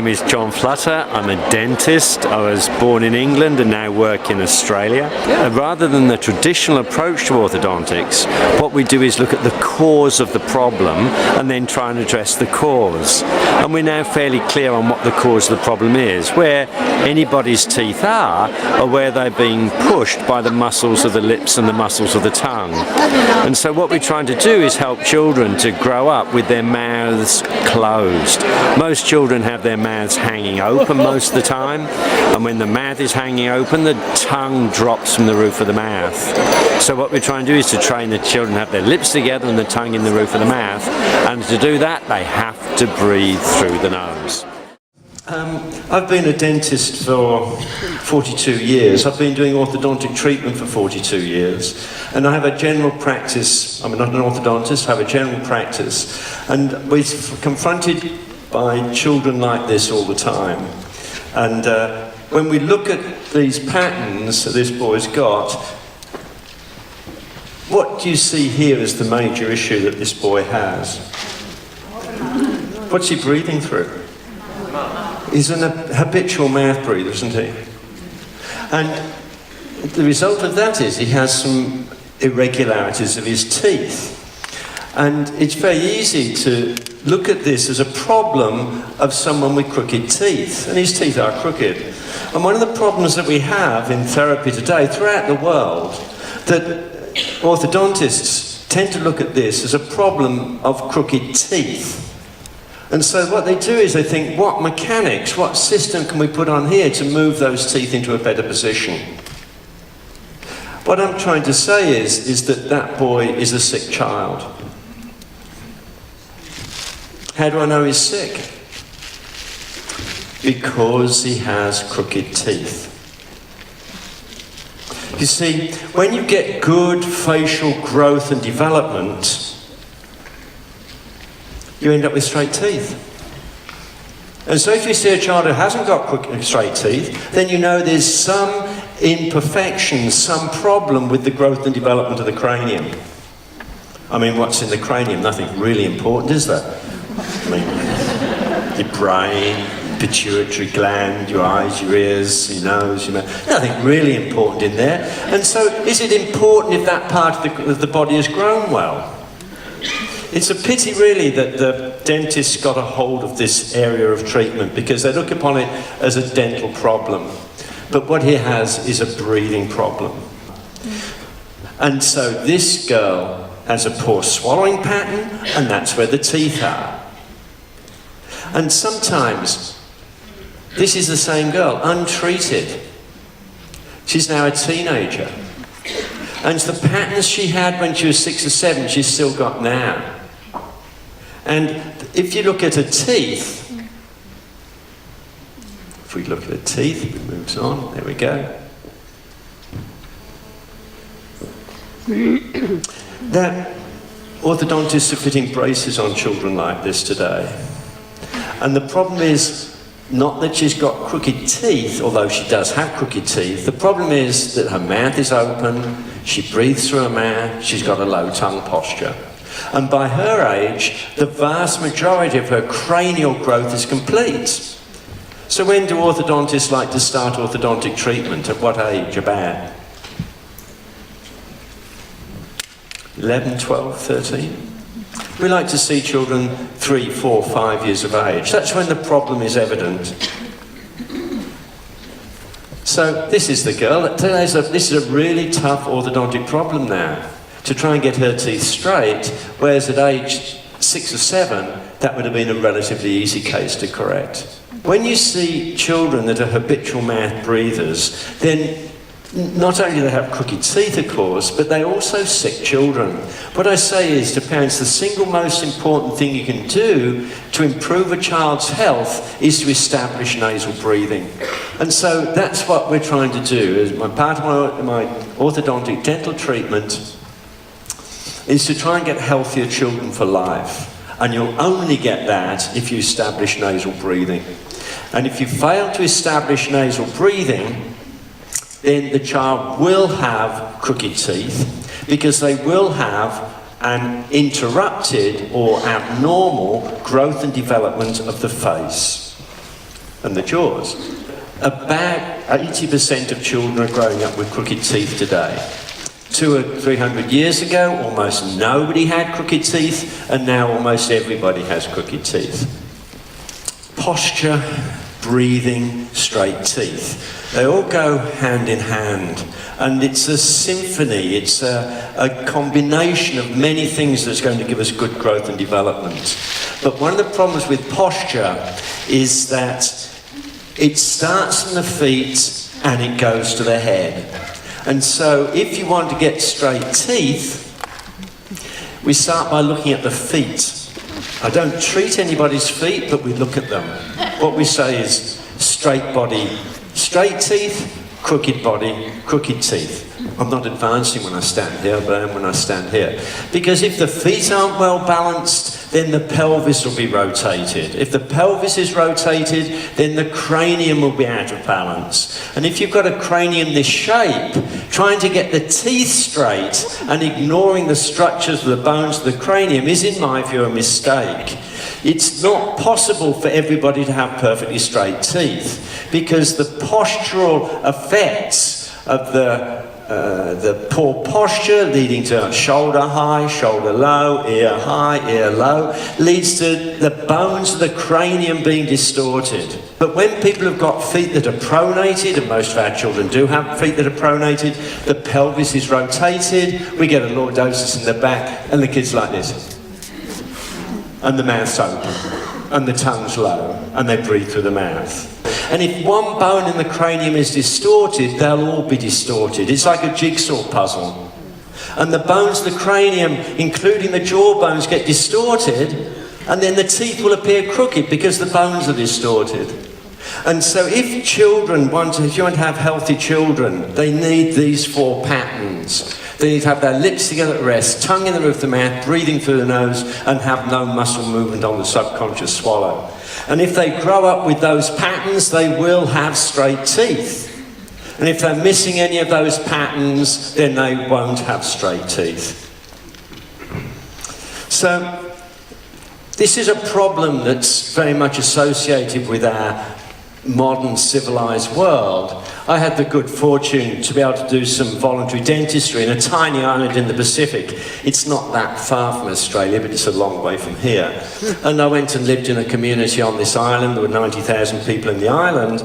name is John Flutter. I'm a dentist. I was born in England and now work in Australia. Rather than the traditional approach to orthodontics, what we do is look at the cause of the problem and then try and address the cause. And we're now fairly clear on what the cause of the problem is. Where anybody's teeth are where they're being pushed by the muscles of the lips and the muscles of the tongue. And so what we're trying to do is help children to grow up with their mouths closed. Most children have their mouths hanging open most of the time, and when the mouth is hanging open, the tongue drops from the roof of the mouth. So what we're trying to do is to train the children to have their lips together and the tongue in the roof of the mouth, and to do that they have to breathe through the nose. I've been a dentist for 42 years. I've been doing orthodontic treatment for 42 years. And I have a general practice. I'm not an orthodontist, I have a general practice. And we're confronted by children like this all the time. And when we look at these patterns that this boy's got, what do you see here as the major issue that this boy has? What's he breathing through? He's an habitual mouth breather, isn't he? And the result of that is he has some irregularities of his teeth. And it's very easy to look at this as a problem of someone with crooked teeth. And his teeth are crooked. And one of the problems that we have in therapy today, throughout the world, that orthodontists tend to look at this as a problem of crooked teeth. And so what they do is they think, what mechanics, what system can we put on here to move those teeth into a better position? What I'm trying to say is that that boy is a sick child. How do I know he's sick? Because he has crooked teeth. You see, when you get good facial growth and development, you end up with straight teeth. And so if you see a child who hasn't got straight teeth, then you know there's some imperfection, some problem with the growth and development of the cranium. I mean, what's in the cranium? Nothing really important, is there? I mean, your brain, pituitary gland, your eyes, your ears, your nose, your mouth. Nothing really important in there. And so is it important if that part of the body has grown well? It's a pity really that the dentists got a hold of this area of treatment because they look upon it as a dental problem. But what he has is a breathing problem. And so this girl has a poor swallowing pattern, and that's where the teeth are. And sometimes this is the same girl, untreated. She's now a teenager. And the patterns she had when she was 6 or 7, she's still got now. And if you look at her teeth, if we look at her teeth, it moves on, there we go. That orthodontists are fitting braces on children like this today. And the problem is not that she's got crooked teeth, although she does have crooked teeth. The problem is that her mouth is open, she breathes through her mouth, she's got a low tongue posture. And by her age, the vast majority of her cranial growth is complete. So when do orthodontists like to start orthodontic treatment? At what age? About 11, 12, 13? We like to see children 3, 4, 5 years of age. That's when the problem is evident. So this is the girl. This is a really tough orthodontic problem now. To try and get her teeth straight, whereas at age 6 or 7, that would have been a relatively easy case to correct. When you see children that are habitual mouth breathers, then not only do they have crooked teeth, of course, but they're also sick children. What I say is to parents, the single most important thing you can do to improve a child's health is to establish nasal breathing. And so that's what we're trying to do. As part of my orthodontic dental treatment is to try and get healthier children for life. And you'll only get that if you establish nasal breathing. And if you fail to establish nasal breathing, then the child will have crooked teeth because they will have an interrupted or abnormal growth and development of the face. and the jaws. About 80% of children are growing up with crooked teeth today. 200 or 300 years ago, almost nobody had crooked teeth, and now almost everybody has crooked teeth. Posture, breathing, straight teeth. They all go hand in hand, and it's a symphony, it's a combination of many things that's going to give us good growth and development. But one of the problems with posture is that it starts from the feet and it goes to the head. And so if you want to get straight teeth, we start by looking at the feet. I don't treat anybody's feet, but we look at them. What we say is straight body, straight teeth, crooked body, crooked teeth. I'm not advancing when I stand here, but I am when I stand here. Because if the feet aren't well balanced, then the pelvis will be rotated. If the pelvis is rotated, then the cranium will be out of balance. And if you've got a cranium this shape, trying to get the teeth straight and ignoring the structures of the bones of the cranium is, in my view, a mistake. It's not possible for everybody to have perfectly straight teeth, because the postural effects of the poor posture leading to shoulder high, shoulder low, ear high, ear low, leads to the bones of the cranium being distorted. But when people have got feet that are pronated, and most of our children do have feet that are pronated, the pelvis is rotated, we get a lordosis in the back, and the kid's like this. And the mouth's open, and the tongue's low, and they breathe through the mouth. And if one bone in the cranium is distorted, they'll all be distorted. It's like a jigsaw puzzle. And the bones of the cranium, including the jaw bones, get distorted, and then the teeth will appear crooked because the bones are distorted. And so if you want to have healthy children, they need these 4 patterns. They need to have their lips together at rest, tongue in the roof of the mouth, breathing through the nose, and have no muscle movement on the subconscious swallow. And if they grow up with those patterns, they will have straight teeth. And if they're missing any of those patterns, then they won't have straight teeth. So this is a problem that's very much associated with our modern civilized world. I had the good fortune to be able to do some voluntary dentistry in a tiny island in the Pacific. It's not that far from Australia, but it's a long way from here. And I went and lived in a community on this island. There were 90,000 people in the island.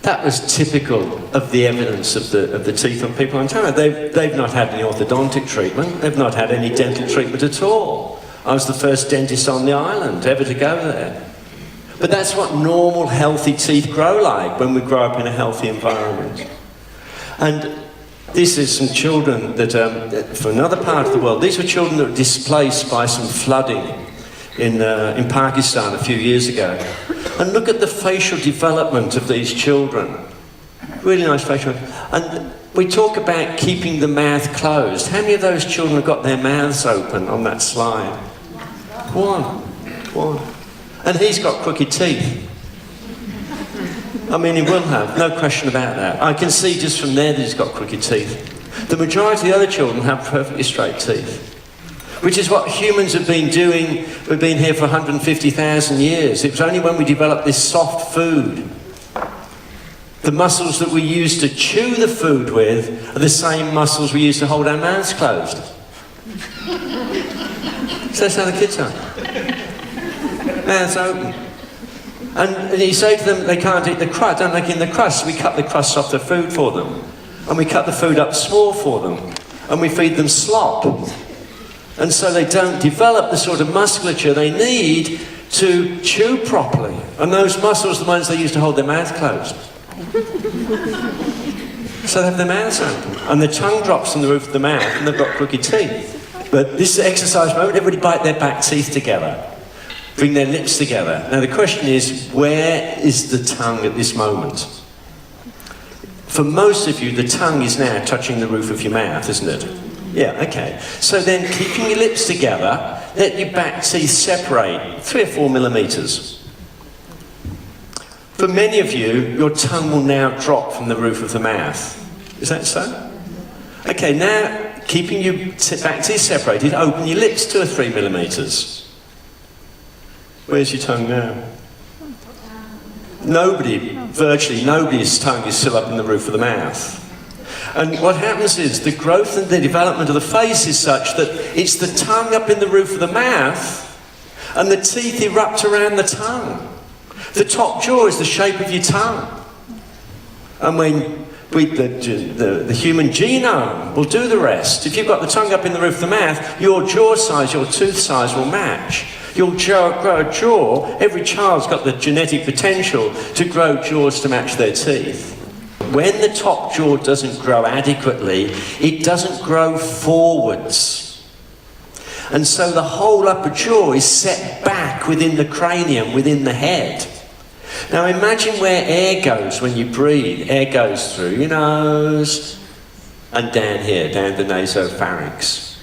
That was typical of the evidence of the teeth on people on China. They've not had any orthodontic treatment. They've not had any dental treatment at all. I was the first dentist on the island ever to go there. But that's what normal, healthy teeth grow like when we grow up in a healthy environment. And this is some children that, from another part of the world, these were children that were displaced by some flooding in Pakistan a few years ago. And look at the facial development of these children. Really nice facial. And we talk about keeping the mouth closed. How many of those children have got their mouths open on that slide? One. And he's got crooked teeth. I mean, he will have, no question about that. I can see just from there that he's got crooked teeth. The majority of the other children have perfectly straight teeth, which is what humans have been doing. We've been here for 150,000 years. It was only when we developed this soft food. The muscles that we use to chew the food with are the same muscles we use to hold our mouths closed. So that's how the kids are. Mouths open. And you say to them they can't eat the crust, don't like in the crust. We cut the crust off the food for them. And we cut the food up small for them. And we feed them slop. And so they don't develop the sort of musculature they need to chew properly. And those muscles are the ones they use to hold their mouth closed. So they have their mouths open. And the tongue drops on the roof of the mouth and they've got crooked teeth. But this exercise moment, everybody bite their back teeth together. Bring their lips together. Now the question is, where is the tongue at this moment? For most of you, the tongue is now touching the roof of your mouth, isn't it? Yeah, okay. So then, keeping your lips together, let your back teeth separate 3 or 4 millimeters. For many of you, your tongue will now drop from the roof of the mouth. Is that so? Okay, now, keeping your back teeth separated, open your lips 2 or 3 millimeters. Where's your tongue now? virtually nobody's tongue is still up in the roof of the mouth. And what happens is the growth and the development of the face is such that it's the tongue up in the roof of the mouth and the teeth erupt around the tongue. The top jaw is the shape of your tongue. And when the human genome will do the rest. If you've got the tongue up in the roof of the mouth, your jaw size, your tooth size will match. You'll grow a jaw. Every child's got the genetic potential to grow jaws to match their teeth. When the top jaw doesn't grow adequately, it doesn't grow forwards. And so the whole upper jaw is set back within the cranium, within the head. Now imagine where air goes when you breathe. Air goes through your nose and down here, down the nasopharynx.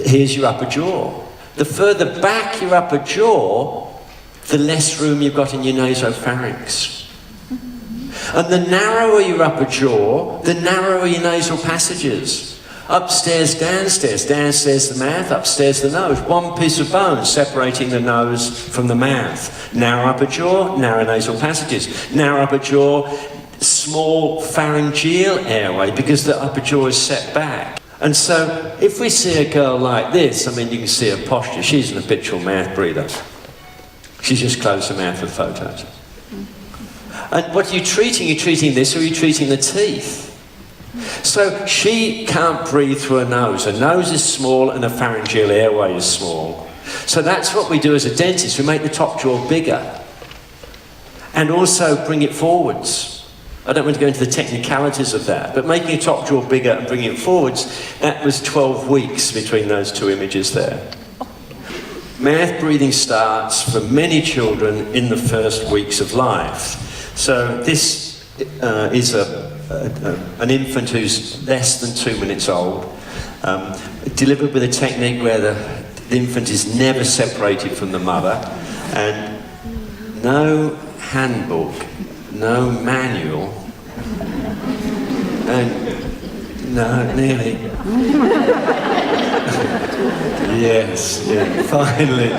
Here's your upper jaw. The further back your upper jaw, the less room you've got in your nasopharynx. And the narrower your upper jaw, the narrower your nasal passages. Upstairs, downstairs, downstairs the mouth, upstairs the nose. One piece of bone separating the nose from the mouth. Narrow upper jaw, narrow nasal passages. Narrow upper jaw, small pharyngeal airway because the upper jaw is set back. And so if we see a girl like this, I mean you can see her posture, she's an habitual mouth breather. She's just closed her mouth with photos. And what are you treating? Are you treating this or are you treating the teeth? So she can't breathe through her nose. Her nose is small and her pharyngeal airway is small. So that's what we do as a dentist. We make the top jaw bigger and also bring it forwards. I don't want to go into the technicalities of that, but making a top jaw bigger and bringing it forwards, that was 12 weeks between those two images there. Mouth breathing starts for many children in the first weeks of life. So this is an infant who's less than 2 minutes old, delivered with a technique where the infant is never separated from the mother, and no handbook, no manual, and no, nearly. Yes, yeah, finally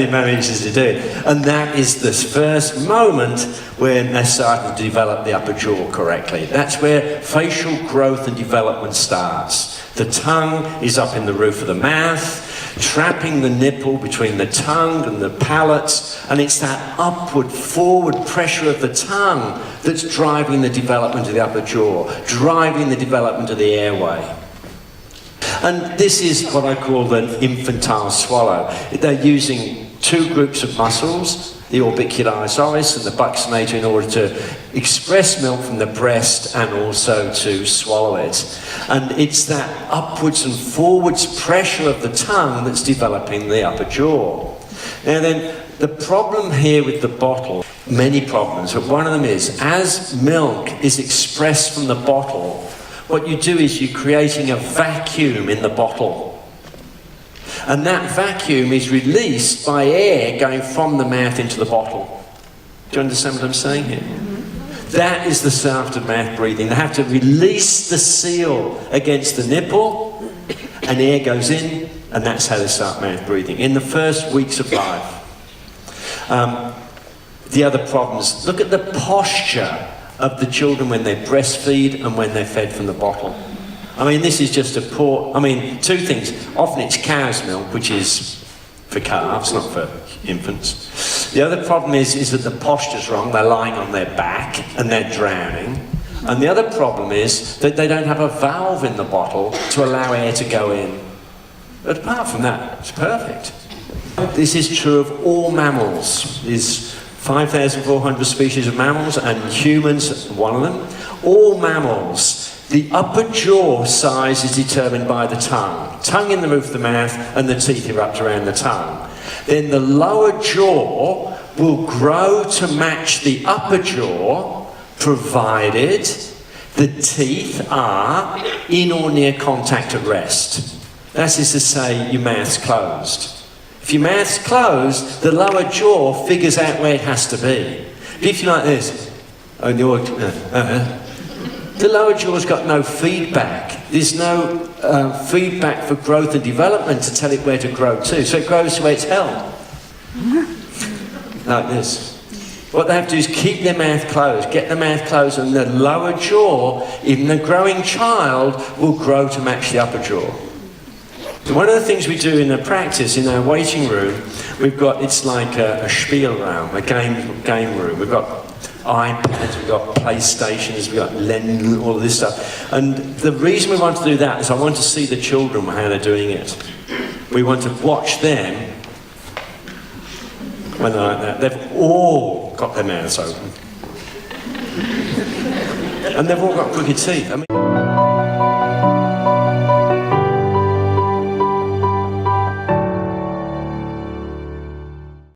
manages to do it. And that is the first moment when they're starting to develop the upper jaw correctly. That's where facial growth and development starts. The tongue is up in the roof of the mouth, trapping the nipple between the tongue and the palate, and it's that upward, forward pressure of the tongue that's driving the development of the upper jaw, driving the development of the airway. And this is what I call the infantile swallow. They're using two groups of muscles, the orbicularis oris and the buccinator, in order to express milk from the breast and also to swallow it. And it's that upwards and forwards pressure of the tongue that's developing the upper jaw. Now then, the problem here with the bottle, many problems, but one of them is, as milk is expressed from the bottle, what you do is you're creating a vacuum in the bottle. And that vacuum is released by air going from the mouth into the bottle. Do you understand what I'm saying here? That is the start of mouth breathing. They have to release the seal against the nipple, and air goes in, and that's how they start mouth breathing, in the first weeks of life. The other problems, look at the posture of the children when they breastfeed and when they're fed from the bottle. I mean, this is just two things. Often it's cow's milk, which is for calves, not for infants. The other problem is that the posture's wrong. They're lying on their back and they're drowning. And the other problem is that they don't have a valve in the bottle to allow air to go in. But apart from that, it's perfect. This is true of all mammals. There's 5,400 species of mammals, and humans, one of them. All mammals, the upper jaw size is determined by the tongue. Tongue in the roof of the mouth, and the teeth erupt around the tongue. Then the lower jaw will grow to match the upper jaw, provided the teeth are in or near contact at rest. That is to say, your mouth's closed. If your mouth's closed, the lower jaw figures out where it has to be. But if you're like this, and you're, the lower jaw's got no feedback. There's no feedback for growth and development to tell it where to grow to. So it grows to where it's held. Like this. What they have to do is keep their mouth closed, get the mouth closed, and the lower jaw, even the growing child, will grow to match the upper jaw. So one of the things we do in the practice, in our waiting room, we've got, it's like a spiel room, a game room. We've got iPads, we've got PlayStations, we've got all of this stuff. And the reason we want to do that is I want to see the children, how they're doing it. We want to watch them when they're like that. They've all got their mouths open. And they've all got crooked teeth. I mean,